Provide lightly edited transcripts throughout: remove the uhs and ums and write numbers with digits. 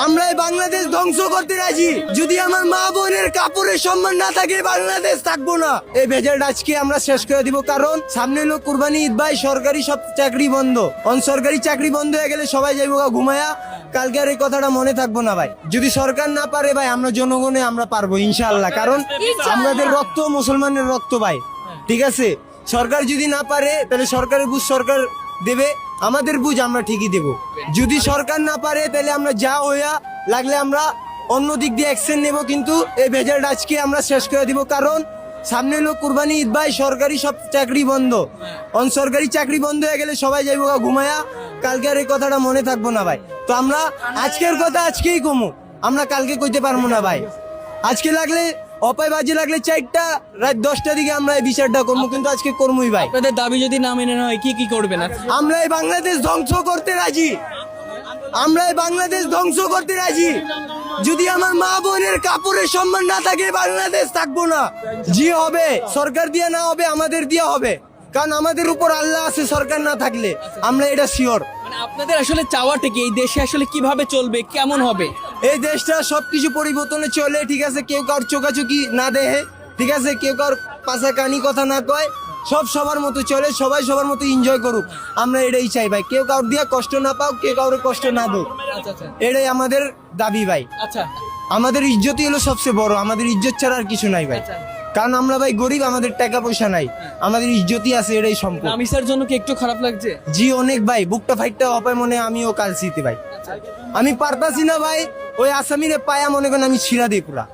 আমরাই বাংলাদেশ ধ্বংস করতে রাজি। যদি আমার মা বোনের কাপড়ের সম্মান না থাকে বাংলাদেশ থাকবো না। এই ভেজাল আজকে আমরা শেষ করে দিব, কারণ সামনে হলো কুরবানি ঈদ ভাই। সরকারি সব চাকরি বন্ধ, অনসরকারি চাকরি বন্ধ হয়ে গেলে সবাই যাইবো ঘুমায়া। কালকে আর এই কথাটা মনে থাকবো না ভাই। যদি সরকার না পারে ভাই, আমরা জনগণে আমরা পারবো ইনশাআল্লাহ, কারণ আমাদের রক্ত মুসলমানের রক্ত ভাই। ঠিক আছে, সরকার যদি না পারে তাহলে সরকারের বুঝ সরকার দেবে, আমাদের বুঝ আমরা ঠিকই দেব। যদি সরকার না পারে তাহলে আমরা যা হইয়া লাগলে আমরা অন্য দিক দিয়ে অ্যাকশন নেব, কিন্তু এই ভেজাল আজকে আমরা শেষ করে দিব, কারণ সামনে হলো কুরবানি ঈদ ভাই। সরকারি সব চাকরি বন্ধ, অনসরকারি চাকরি বন্ধ হয়ে গেলে সবাই যাইবো ঘুমায়া। কালকে আর এই কথাটা মনে থাকবো না ভাই। তো আমরা আজকের কথা আজকেই কমু, আমরা কালকে কইতে পারবো না ভাই। আজকে লাগলে অপায় বাজে লাগলে 4টা রাত 10টার দিকে আমরা এই বিচারটা করবো, কিন্তু আজকে করবোই ভাই। আপনাদের দাবি যদি না মেনে নেওয়া হয় কি কি করবেন? আমরা এই বাংলাদেশ ধ্বংস করতে রাজি। আমরা এই বাংলাদেশ ধ্বংস করতে রাজি। যদি আমার মা বোনের কাপড়ের সম্মান না থাকে বাংলাদেশ থাকবো না। জি হবে, সরকার দিয়ে না হবে, আমাদের দিয়ে হবে, কারণ আমাদের উপর আল্লাহ আছে। সরকার না থাকলে আমরা এটা শিওর। মানে আপনাদের আসলে চাওয়াটা কি, এই দেশে আসলে কিভাবে চলবে, কেমন হবে? এই দেশটা সবকিছু পরিবর্তনে চলে, ঠিক আছে। কেউ কার চোখাচোখি না দেহে, ঠিক আছে। কেউ কার পাশা কানি কথা না কয়, সব সবার মতো চলে, সবাই সবার মতো এনজয় করুক। আমরা এটাই চাই ভাই। কেউ কারোর দিয়া কষ্ট না পাও, কেউ কারোর কষ্ট না দো, আচ্ছা আচ্ছা এটাই আমাদের দাবি ভাই। আচ্ছা আমাদের ইজ্জতই হলো সবচেয়ে বড়, আমাদের ইজ্জত ছাড়া আর কিছু নাই ভাই। কারণ আমরা ভাই গরিব, আমাদের টাকা পয়সা নাই, আমাদের ইজ্জতই আছে, এটাই সম্পদ। রামিসার জন্য কি একটু খারাপ লাগছে? জি অনেক ভাই, বুকটা ফাইটটা অপায় মনে আমিও কাল স্মৃতি ভাই। আমি পারতাছি না ভাই, ওই আসামিরে পায়া মনে করেন আমি ছিঁড়া দিই পুরা।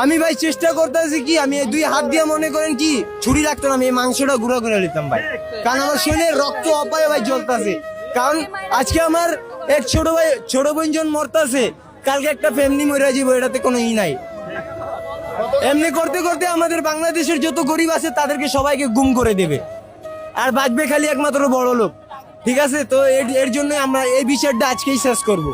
আমি ভাই চেষ্টা করতেছি কি, আমি এই 2 হাত দিয়ে মনে করেন কি ছুরি রাখতো না, আমি এই মাংসটা গুঁড়া করে নিতাম ভাই, কারণ আমার শরীরে রক্ত অপায় ভাই জ্বলতাছে। কারণ আজকে আমার এক ছোট বোন জন মরতাছে, কালকে একটা ফ্যামিলি মরে যাবো, এটাতে কোনো ই নাই। এমনি করতে করতে আমাদের বাংলাদেশের যত গরিব আছে তাদেরকে সবাইকে গুম করে দেবে, আর বাঁচবে খালি একমাত্র বড় লোক। ঠিক আছে, তো এর জন্য আমরা এই বিচারটা আজকেই শেষ করবো।